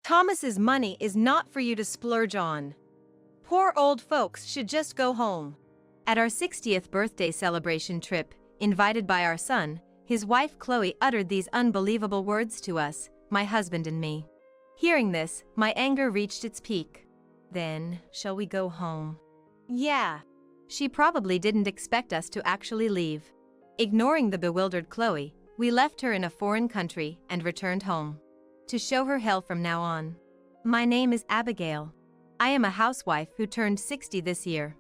Thomas's money is not for you to splurge on. Poor old folks should just go home. At our 60th birthday celebration trip, invited by our son, his wife Chloe uttered these unbelievable words to us, my husband and me. Hearing this, my anger reached its peak. Then, shall we go home? Yeah. She probably didn't expect us to actually leave. Ignoring the bewildered Chloe, we left her in a foreign country and returned home. To show her hell from now on. My name is Abigail. I am a housewife who turned 60 this year.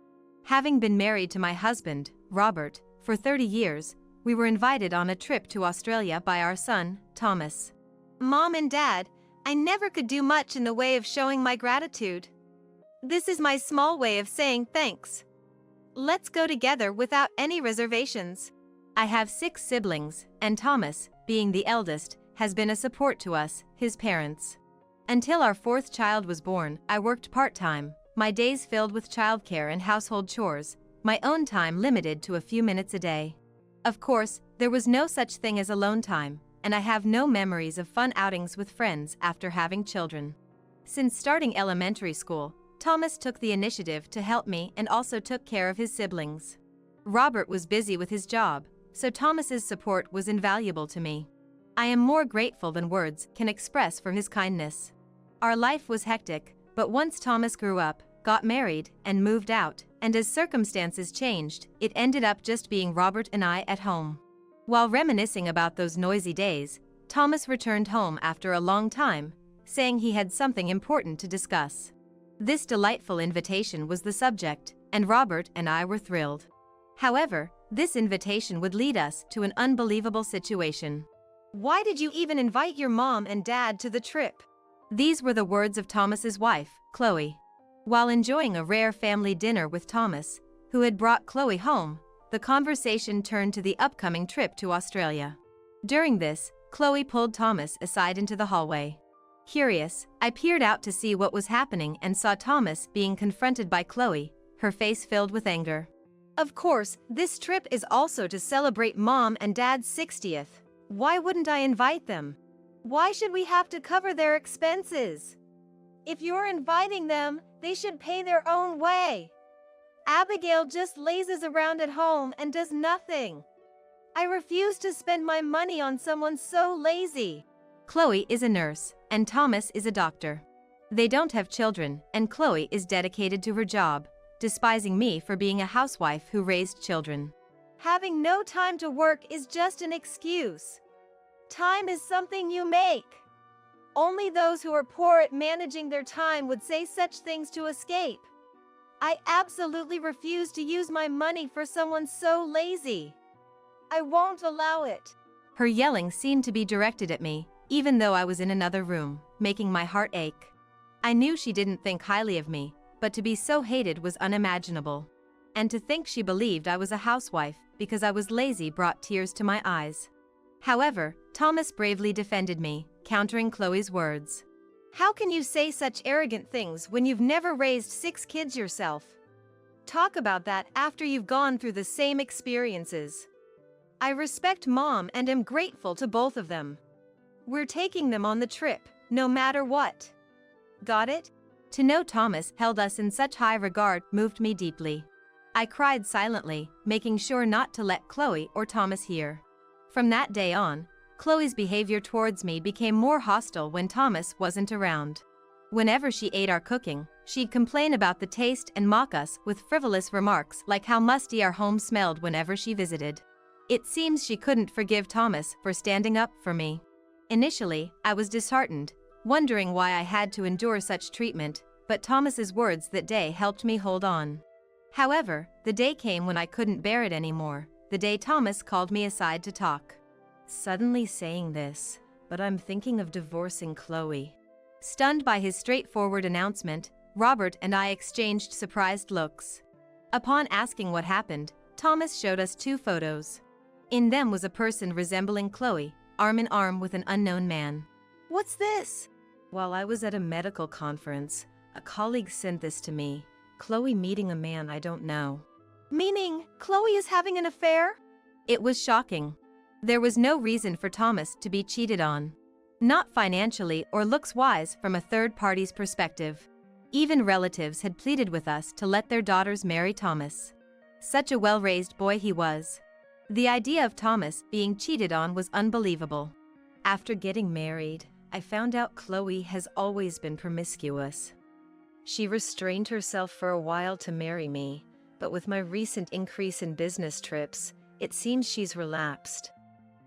Having been married to my husband, Robert, for 30 years, we were invited on a trip to Australia by our son, Thomas. Mom and Dad, I never could do much in the way of showing my gratitude. This is my small way of saying thanks. Let's go together without any reservations. I have 6 siblings, and Thomas, being the eldest, has been a support to us, his parents. Until our 4th child was born, I worked part-time, my days filled with childcare and household chores, my own time limited to a few minutes a day. Of course, there was no such thing as alone time, and I have no memories of fun outings with friends after having children. Since starting elementary school, Thomas took the initiative to help me and also took care of his siblings. Robert was busy with his job, so Thomas's support was invaluable to me. I am more grateful than words can express for his kindness. Our life was hectic, but once Thomas grew up, got married, and moved out, and as circumstances changed, it ended up just being Robert and I at home. While reminiscing about those noisy days, Thomas returned home after a long time, saying he had something important to discuss. This delightful invitation was the subject, and Robert and I were thrilled. However, this invitation would lead us to an unbelievable situation. Why did you even invite your mom and dad to the trip? These were the words of Thomas's wife, Chloe. While enjoying a rare family dinner with Thomas, who had brought Chloe home, the conversation turned to the upcoming trip to Australia. During this, Chloe pulled Thomas aside into the hallway. Curious, I peered out to see what was happening and saw Thomas being confronted by Chloe, her face filled with anger. Of course, this trip is also to celebrate Mom and Dad's 60th. Why wouldn't I invite them? Why should we have to cover their expenses? If you're inviting them, they should pay their own way. Abigail just lazes around at home and does nothing. I refuse to spend my money on someone so lazy. Chloe is a nurse, and Thomas is a doctor. They don't have children, and Chloe is dedicated to her job, despising me for being a housewife who raised children. Having no time to work is just an excuse. Time is something you make. Only those who are poor at managing their time would say such things to escape. I absolutely refuse to use my money for someone so lazy. I won't allow it. Her yelling seemed to be directed at me, even though I was in another room, making my heart ache. I knew she didn't think highly of me, but to be so hated was unimaginable. And to think she believed I was a housewife because I was lazy brought tears to my eyes. However, Thomas bravely defended me, countering Chloe's words. How can you say such arrogant things when you've never raised 6 kids yourself? Talk about that after you've gone through the same experiences. I respect Mom and am grateful to both of them. We're taking them on the trip, no matter what. Got it? To know Thomas held us in such high regard moved me deeply. I cried silently, making sure not to let Chloe or Thomas hear. From that day on, Chloe's behavior towards me became more hostile when Thomas wasn't around. Whenever she ate our cooking, she'd complain about the taste and mock us with frivolous remarks like how musty our home smelled whenever she visited. It seems she couldn't forgive Thomas for standing up for me. Initially, I was disheartened, wondering why I had to endure such treatment, but Thomas's words that day helped me hold on. However, the day came when I couldn't bear it anymore, the day Thomas called me aside to talk. Suddenly saying this, but I'm thinking of divorcing Chloe. Stunned by his straightforward announcement, Robert and I exchanged surprised looks. Upon asking what happened, Thomas showed us 2 photos. In them was a person resembling Chloe, arm in arm with an unknown man. What's this? While I was at a medical conference, a colleague sent this to me, Chloe meeting a man I don't know. Meaning, Chloe is having an affair? It was shocking. There was no reason for Thomas to be cheated on. Not financially or looks-wise from a third party's perspective. Even relatives had pleaded with us to let their daughters marry Thomas. Such a well-raised boy he was. The idea of Thomas being cheated on was unbelievable. After getting married, I found out Chloe has always been promiscuous. She restrained herself for a while to marry me, but with my recent increase in business trips, it seems she's relapsed.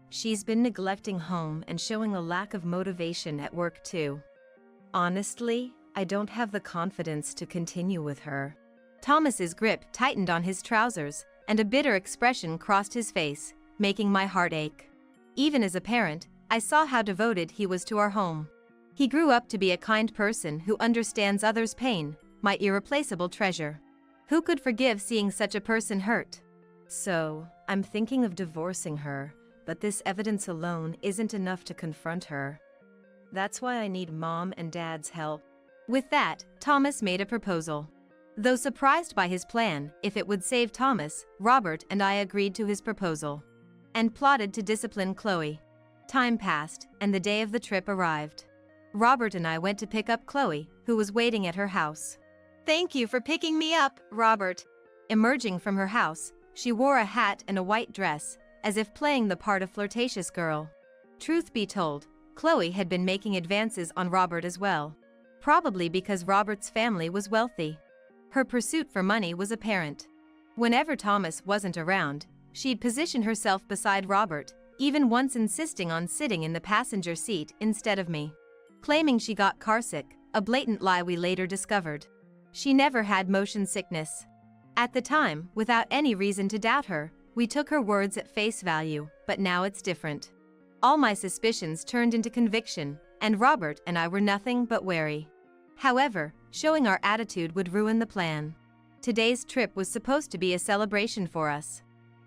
She's been neglecting home and showing a lack of motivation at work too. Honestly, I don't have the confidence to continue with her. Thomas's grip tightened on his trousers, and a bitter expression crossed his face, making my heart ache. Even as a parent, I saw how devoted he was to our home. He grew up to be a kind person who understands others' pain, my irreplaceable treasure. Who could forgive seeing such a person hurt? So, I'm thinking of divorcing her, but this evidence alone isn't enough to confront her. That's why I need Mom and Dad's help. With that, Thomas made a proposal. Though surprised by his plan, if it would save Thomas, Robert and I agreed to his proposal and plotted to discipline Chloe. Time passed, and the day of the trip arrived. Robert and I went to pick up Chloe, who was waiting at her house. "Thank you for picking me up, Robert." Emerging from her house, she wore a hat and a white dress, as if playing the part of flirtatious girl. Truth be told, Chloe had been making advances on Robert as well. Probably because Robert's family was wealthy. Her pursuit for money was apparent. Whenever Thomas wasn't around, she'd position herself beside Robert, even once insisting on sitting in the passenger seat instead of me. Claiming she got carsick, a blatant lie we later discovered. She never had motion sickness. At the time, without any reason to doubt her, we took her words at face value, but now it's different. All my suspicions turned into conviction, and Robert and I were nothing but wary. However, showing our attitude would ruin the plan. Today's trip was supposed to be a celebration for us.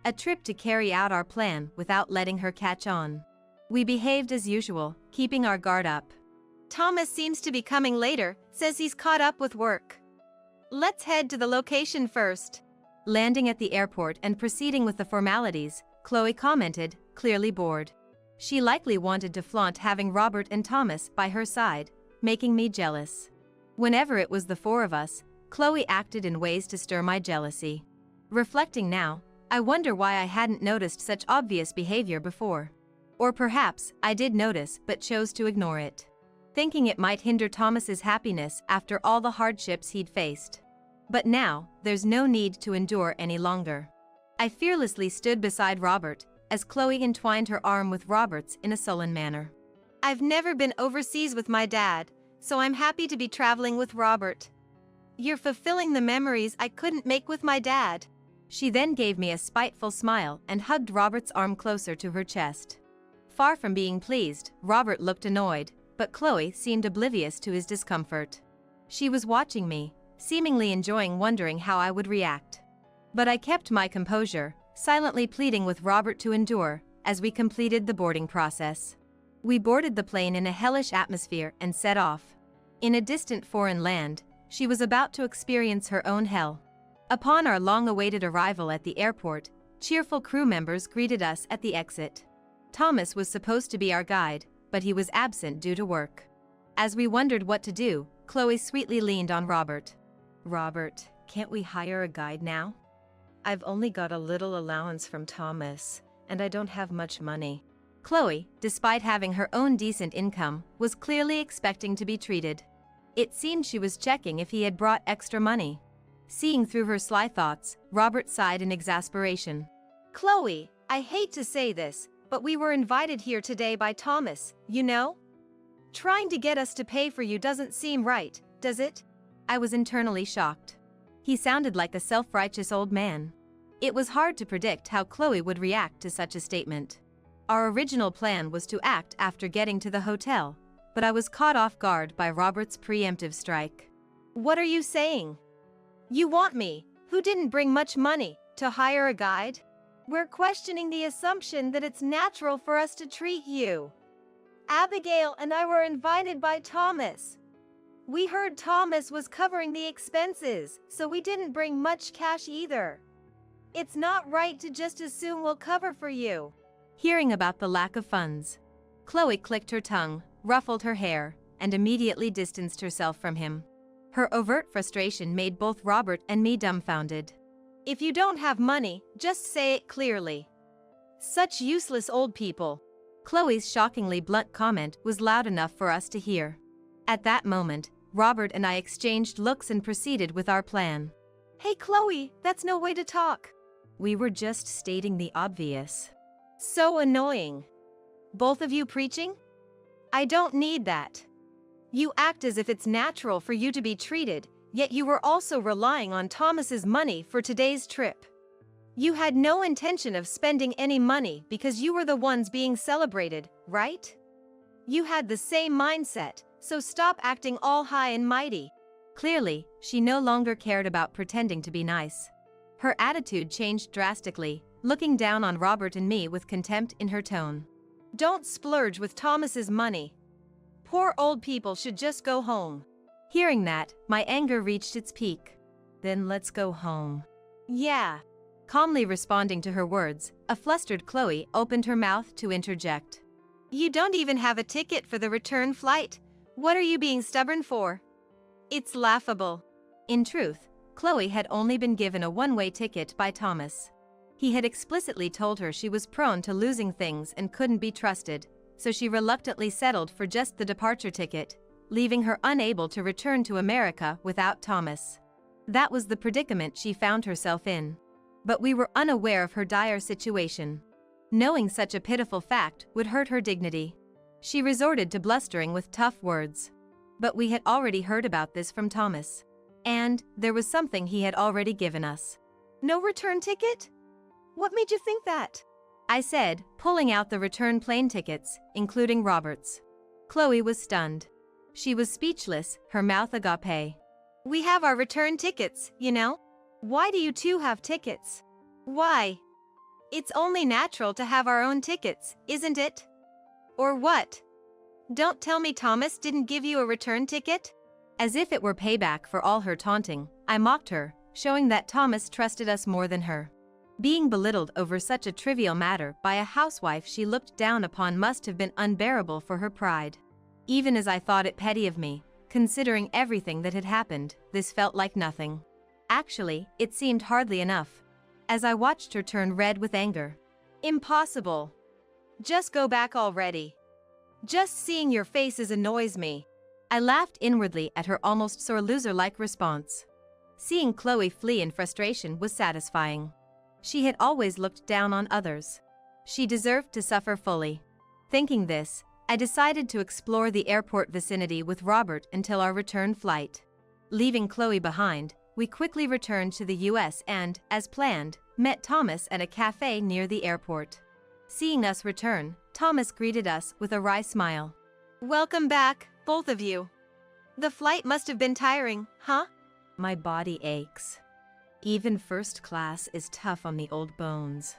A trip to carry out our plan without letting her catch on. We behaved as usual, keeping our guard up. "Thomas seems to be coming later, says he's caught up with work. Let's head to the location first." Landing at the airport and proceeding with the formalities, Chloe commented, clearly bored. She likely wanted to flaunt having Robert and Thomas by her side, making me jealous. Whenever it was the four of us, Chloe acted in ways to stir my jealousy. Reflecting now, I wonder why I hadn't noticed such obvious behavior before. Or perhaps I did notice but chose to ignore it, thinking it might hinder Thomas's happiness after all the hardships he'd faced. But now, there's no need to endure any longer. I fearlessly stood beside Robert, as Chloe entwined her arm with Robert's in a sullen manner. "I've never been overseas with my dad, so I'm happy to be traveling with Robert. You're fulfilling the memories I couldn't make with my dad." She then gave me a spiteful smile and hugged Robert's arm closer to her chest. Far from being pleased, Robert looked annoyed, but Chloe seemed oblivious to his discomfort. She was watching me, seemingly wondering how I would react. But I kept my composure, silently pleading with Robert to endure, as we completed the boarding process. We boarded the plane in a hellish atmosphere and set off. In a distant foreign land, she was about to experience her own hell. Upon our long-awaited arrival at the airport, cheerful crew members greeted us at the exit. Thomas was supposed to be our guide, but he was absent due to work. As we wondered what to do, Chloe sweetly leaned on Robert. "Robert, can't we hire a guide now? I've only got a little allowance from Thomas, and I don't have much money." Chloe, despite having her own decent income, was clearly expecting to be treated. It seemed she was checking if he had brought extra money. Seeing through her sly thoughts, Robert sighed in exasperation. "Chloe, I hate to say this, but we were invited here today by Thomas, you know? Trying to get us to pay for you doesn't seem right, does it?" I was internally shocked. He sounded like a self-righteous old man. It was hard to predict how Chloe would react to such a statement. Our original plan was to act after getting to the hotel, but I was caught off guard by Robert's preemptive strike. "What are you saying? You want me, who didn't bring much money, to hire a guide? We're questioning the assumption that it's natural for us to treat you. Abigail and I were invited by Thomas. We heard Thomas was covering the expenses, so we didn't bring much cash either. It's not right to just assume we'll cover for you." Hearing about the lack of funds, Chloe clicked her tongue, ruffled her hair, and immediately distanced herself from him. Her overt frustration made both Robert and me dumbfounded. "If you don't have money, just say it clearly. Such useless old people." Chloe's shockingly blunt comment was loud enough for us to hear. At that moment, Robert and I exchanged looks and proceeded with our plan. "Hey Chloe, that's no way to talk." "We were just stating the obvious." "So annoying. Both of you preaching? I don't need that. You act as if it's natural for you to be treated, yet you were also relying on Thomas's money for today's trip. You had no intention of spending any money because you were the ones being celebrated, right? You had the same mindset, so stop acting all high and mighty." Clearly, she no longer cared about pretending to be nice. Her attitude changed drastically, looking down on Robert and me with contempt in her tone. "Don't splurge with Thomas's money. Poor old people should just go home." Hearing that, my anger reached its peak. "Then let's go home." "Yeah." Calmly responding to her words, a flustered Chloe opened her mouth to interject. "You don't even have a ticket for the return flight. What are you being stubborn for? It's laughable." In truth, Chloe had only been given a one-way ticket by Thomas. He had explicitly told her she was prone to losing things and couldn't be trusted, so she reluctantly settled for just the departure ticket, leaving her unable to return to America without Thomas. That was the predicament she found herself in. But we were unaware of her dire situation. Knowing such a pitiful fact would hurt her dignity. She resorted to blustering with tough words. But we had already heard about this from Thomas. And there was something he had already given us. "No return ticket? What made you think that?" I said, pulling out the return plane tickets, including Robert's. Chloe was stunned. She was speechless, her mouth agape. "We have our return tickets, you know. Why do you two have tickets?" "Why? It's only natural to have our own tickets, isn't it? Or what? Don't tell me Thomas didn't give you a return ticket?" As if it were payback for all her taunting, I mocked her, showing that Thomas trusted us more than her. Being belittled over such a trivial matter by a housewife she looked down upon must have been unbearable for her pride. Even as I thought it petty of me, considering everything that had happened, this felt like nothing. Actually, it seemed hardly enough. As I watched her turn red with anger. "Impossible. Just go back already. Just seeing your faces annoys me." I laughed inwardly at her almost sore loser-like response. Seeing Chloe flee in frustration was satisfying. She had always looked down on others. She deserved to suffer fully. Thinking this, I decided to explore the airport vicinity with Robert until our return flight. Leaving Chloe behind, we quickly returned to the US and, as planned, met Thomas at a cafe near the airport. Seeing us return, Thomas greeted us with a wry smile. "Welcome back, both of you. The flight must have been tiring, huh?" "My body aches. Even first class is tough on the old bones.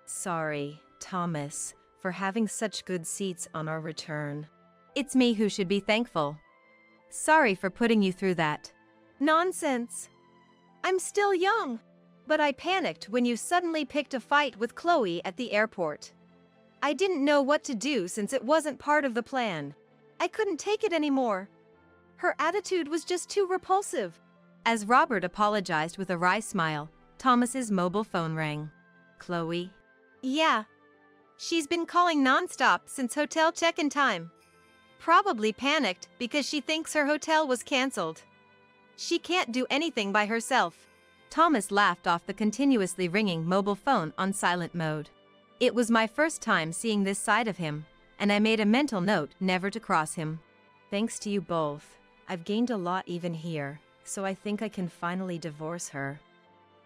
Sorry, Thomas, for having such good seats on our return." "It's me who should be thankful. Sorry for putting you through that." "Nonsense. I'm still young. But I panicked when you suddenly picked a fight with Chloe at the airport. I didn't know what to do since it wasn't part of the plan. I couldn't take it anymore. Her attitude was just too repulsive." As Robert apologized with a wry smile, Thomas's mobile phone rang. "Chloe?" "Yeah. She's been calling nonstop since hotel check-in time. Probably panicked because she thinks her hotel was canceled. She can't do anything by herself." Thomas laughed off the continuously ringing mobile phone on silent mode. It was my first time seeing this side of him, and I made a mental note never to cross him. "Thanks to you both, I've gained a lot even here, so I think I can finally divorce her.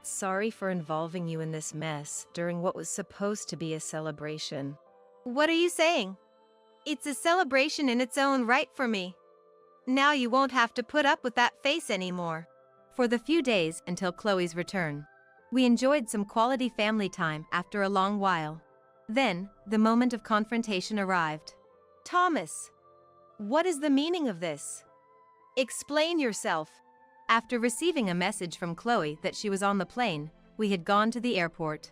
Sorry for involving you in this mess during what was supposed to be a celebration." "What are you saying? It's a celebration in its own right for me. Now you won't have to put up with that face anymore." For the few days until Chloe's return, we enjoyed some quality family time after a long while. Then, the moment of confrontation arrived. "Thomas, what is the meaning of this? Explain yourself." After receiving a message from Chloe that she was on the plane, we had gone to the airport.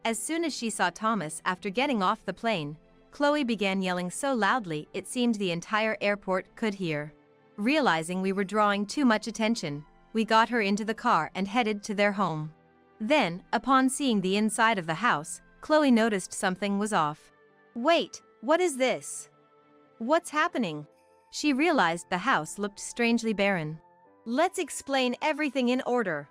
As soon as she saw Thomas after getting off the plane, Chloe began yelling so loudly it seemed the entire airport could hear. Realizing we were drawing too much attention, we got her into the car and headed to their home. Then, upon seeing the inside of the house, Chloe noticed something was off. "Wait, what is this? What's happening?" She realized the house looked strangely barren. "Let's explain everything in order.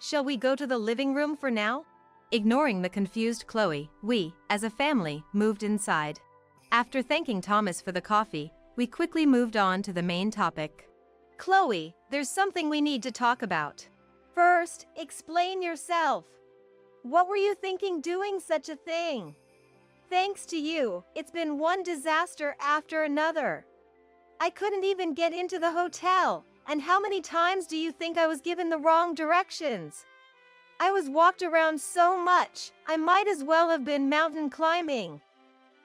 Shall we go to the living room for now?" Ignoring the confused Chloe, we, as a family, moved inside. After thanking Thomas for the coffee, we quickly moved on to the main topic. "Chloe, there's something we need to talk about. First, explain yourself. What were you thinking doing such a thing? Thanks to you, it's been one disaster after another. I couldn't even get into the hotel, and how many times do you think I was given the wrong directions? I was walked around so much, I might as well have been mountain climbing.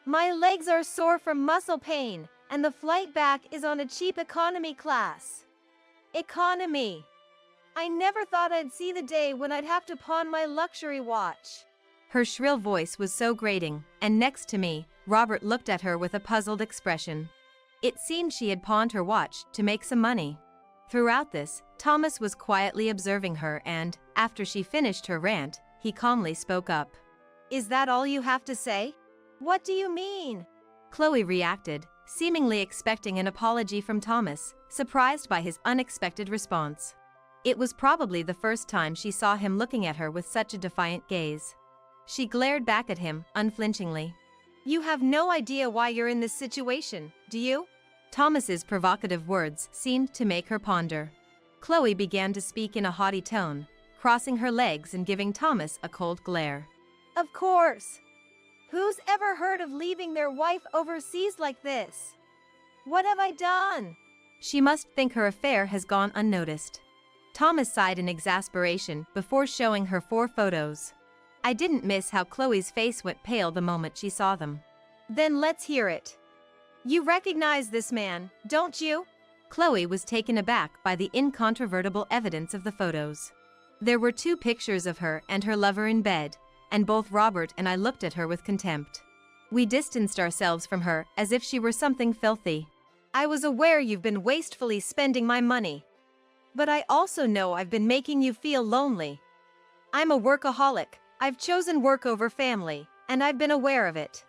My legs are sore from muscle pain, and the flight back is on a cheap economy class. Economy. I never thought I'd see the day when I'd have to pawn my luxury watch." Her shrill voice was so grating, and next to me, Robert looked at her with a puzzled expression. It seemed she had pawned her watch to make some money. Throughout this, Thomas was quietly observing her and, after she finished her rant, he calmly spoke up. "Is that all you have to say? What do you mean?" Chloe reacted, seemingly expecting an apology from Thomas, surprised by his unexpected response. It was probably the first time she saw him looking at her with such a defiant gaze. She glared back at him, unflinchingly. "You have no idea why you're in this situation, do you?" Thomas's provocative words seemed to make her ponder. Chloe began to speak in a haughty tone, crossing her legs and giving Thomas a cold glare. "Of course. Who's ever heard of leaving their wife overseas like this? What have I done?" She must think her affair has gone unnoticed. Thomas sighed in exasperation before showing her 4 photos. I didn't miss how Chloe's face went pale the moment she saw them. "Then let's hear it. You recognize this man, don't you?" Chloe was taken aback by the incontrovertible evidence of the photos. There were 2 pictures of her and her lover in bed, and both Robert and I looked at her with contempt. We distanced ourselves from her as if she were something filthy. "I was aware you've been wastefully spending my money. But I also know I've been making you feel lonely. I'm a workaholic, I've chosen work over family, and I've been aware of it.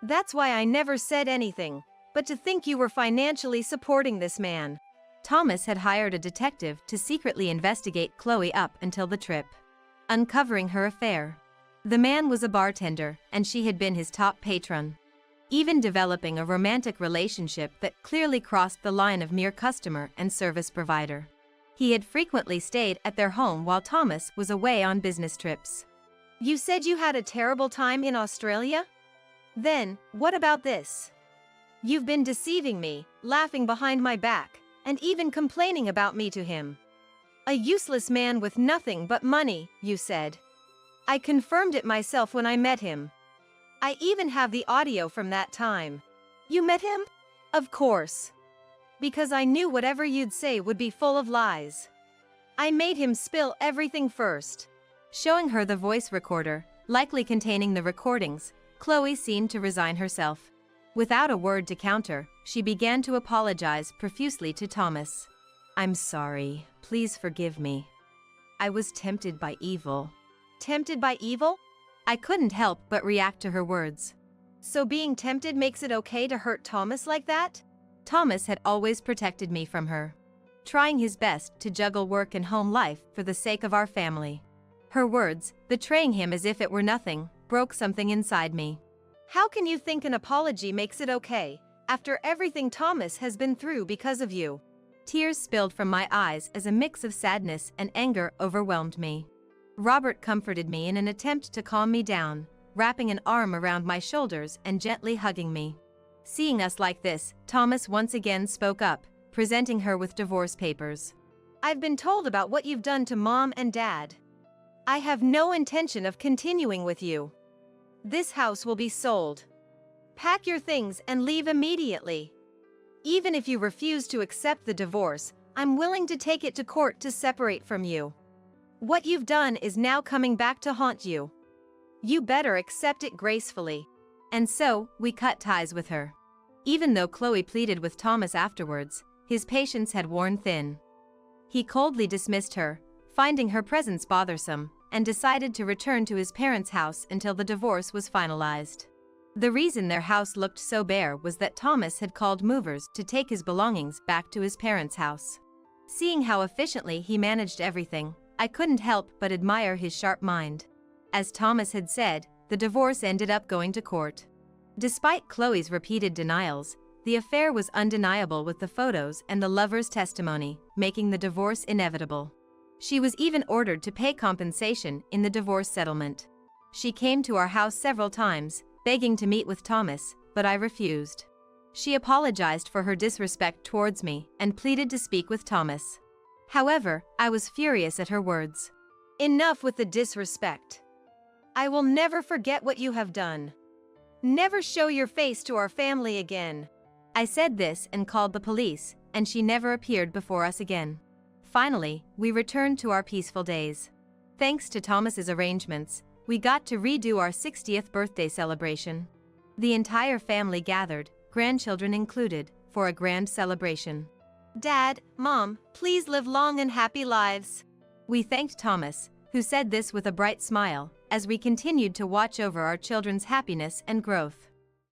That's why I never said anything, but to think you were financially supporting this man." Thomas had hired a detective to secretly investigate Chloe up until the trip, uncovering her affair. The man was a bartender, and she had been his top patron, even developing a romantic relationship that clearly crossed the line of mere customer and service provider. He had frequently stayed at their home while Thomas was away on business trips. "You said you had a terrible time in Australia? Then, what about this? You've been deceiving me, laughing behind my back, and even complaining about me to him. A useless man with nothing but money, you said. I confirmed it myself when I met him. I even have the audio from that time." "You met him?" "Of course. Because I knew whatever you'd say would be full of lies. I made him spill everything first." Showing her the voice recorder, likely containing the recordings, Chloe seemed to resign herself. Without a word to counter, she began to apologize profusely to Thomas. "I'm sorry. Please forgive me. I was tempted by evil." "Tempted by evil?" I couldn't help but react to her words. "So being tempted makes it okay to hurt Thomas like that?" Thomas had always protected me from her, trying his best to juggle work and home life for the sake of our family. Her words, betraying him as if it were nothing, broke something inside me. "How can you think an apology makes it okay, after everything Thomas has been through because of you?" Tears spilled from my eyes as a mix of sadness and anger overwhelmed me. Robert comforted me in an attempt to calm me down, wrapping an arm around my shoulders and gently hugging me. Seeing us like this, Thomas once again spoke up, presenting her with divorce papers. "I've been told about what you've done to Mom and Dad. I have no intention of continuing with you. This house will be sold. Pack your things and leave immediately. Even if you refuse to accept the divorce, I'm willing to take it to court to separate from you. What you've done is now coming back to haunt you. You better accept it gracefully." And so, we cut ties with her. Even though Chloe pleaded with Thomas afterwards, his patience had worn thin. He coldly dismissed her, finding her presence bothersome, and decided to return to his parents' house until the divorce was finalized. The reason their house looked so bare was that Thomas had called movers to take his belongings back to his parents' house. Seeing how efficiently he managed everything, I couldn't help but admire his sharp mind. As Thomas had said, the divorce ended up going to court. Despite Chloe's repeated denials, the affair was undeniable with the photos and the lover's testimony, making the divorce inevitable. She was even ordered to pay compensation in the divorce settlement. She came to our house several times, begging to meet with Thomas, but I refused. She apologized for her disrespect towards me and pleaded to speak with Thomas. However, I was furious at her words. Enough with the disrespect. I will never forget what you have done. Never show your face to our family again. I said this and called the police, and she never appeared before us again. Finally, we returned to our peaceful days. Thanks to Thomas's arrangements, we got to redo our 60th birthday celebration. The entire family gathered, grandchildren included, for a grand celebration. Dad, Mom, please live long and happy lives. We thanked Thomas, who said this with a bright smile, as we continued to watch over our children's happiness and growth.